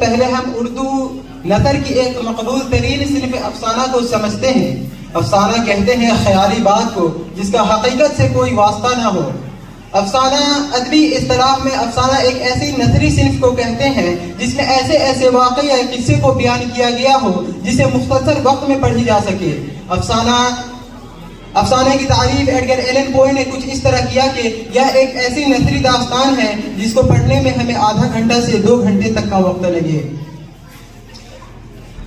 پہلے ہم اردو نثر کی ایک مقبول ترین صنف افسانہ کو سمجھتے ہیں۔ افسانہ کہتے ہیں خیالی بات کو جس کا حقیقت سے کوئی واسطہ نہ ہو۔ افسانہ ادبی اصطلاح میں افسانہ ایک ایسی نثری صنف کو کہتے ہیں جس میں ایسے واقعے یا قصے کو بیان کیا گیا ہو جسے مختصر وقت میں پڑھی جا سکے۔ افسانے کی تعریف ایڈگر ایلن پوئے نے کچھ اس طرح کیا کہ یہ ایک ایسی نثری داستان ہے جس کو پڑھنے میں ہمیں آدھا گھنٹہ سے 2 گھنٹے تک کا وقت لگے۔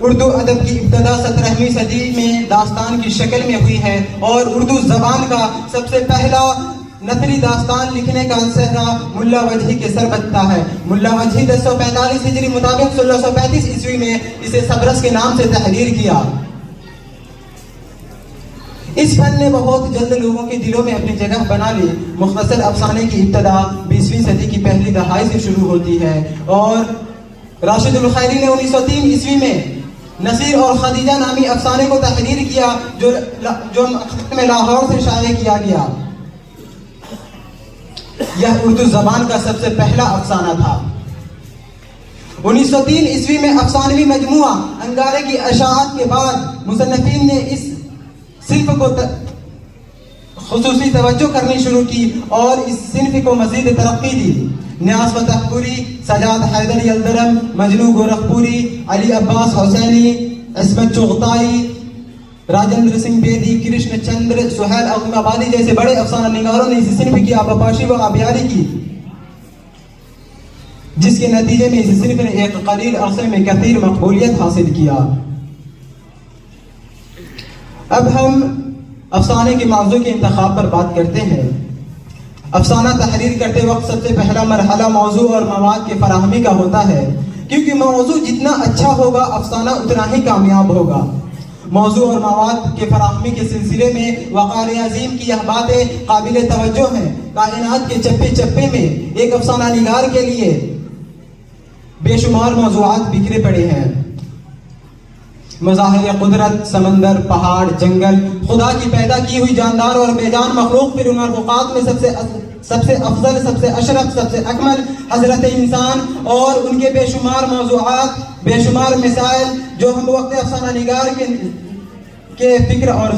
اردو ادب کی ابتدا 17ویں صدی میں داستان کی شکل میں ہوئی ہے اور اردو زبان کا سب سے پہلا نثری داستان لکھنے کا سہرا ملا وجہی کے سر بنتا ہے۔ ملا وجہی 1045 ہجری مطابق 1635 عیسوی میں اسے سبرس کے نام سے تحریر کیا۔ اس فن نے بہت جلد لوگوں کے دلوں میں اپنی جگہ بنا لی۔ مختصر افسانے کی ابتدا 20ویں صدی کی پہلی دہائی سے شروع ہوتی ہے اور راشد الخیری نے 1903 عیسوی میں نصیر اور خدیجہ نامی افسانے کو تحریر کیا جو میں لاہور سے شائع کیا گیا۔ یہ اردو زبان کا سب سے پہلا افسانہ تھا۔ 1903 عیسوی میں افسانوی مجموعہ انگارے کی اشاعت کے بعد مصنفین نے اس صنف کو خصوصی توجہ کرنی شروع کی اور اس صنف کو مزید ترقی دی۔ نیاز فتح پوری، سجاد حیدر یلدرم، مجنو گورکھپوری، علی عباس حسینی، عصمت چغتائی، راجندر سنگھ بیدی، کرشن چندر، سہیل اعظم آبادی جیسے بڑے افسانہ نگاروں نے اس صنف کی آبپاشی و آبیاری کی، جس کے نتیجے میں اس صنف نے ایک قلیل عرصے میں کثیر مقبولیت حاصل کیا۔ اب ہم افسانے کے موضوع کے انتخاب پر بات کرتے ہیں۔ افسانہ تحریر کرتے وقت سب سے پہلا مرحلہ موضوع اور مواد کی فراہمی کا ہوتا ہے، کیونکہ موضوع جتنا اچھا ہوگا افسانہ اتنا ہی کامیاب ہوگا۔ موضوع اور مواد کے فراہمی کے سلسلے میں وقار عظیم کی یہ باتیں قابل توجہ ہیں۔ کائنات کے چپے چپے میں ایک افسانہ نگار کے لیے بے شمار موضوعات بکھرے پڑے ہیں۔ مظاہر قدرت، سمندر، پہاڑ، جنگل، خدا کی پیدا کی ہوئی جاندار اور بے جان مخلوق، پھر ان مخلوقات میں سب سے افضل، سب سے اشرف، سب سے اکمل حضرت انسان اور ان کے بے شمار موضوعات، بے شمار مسائل جو ہم وقت افسانہ نگار کے فکر اور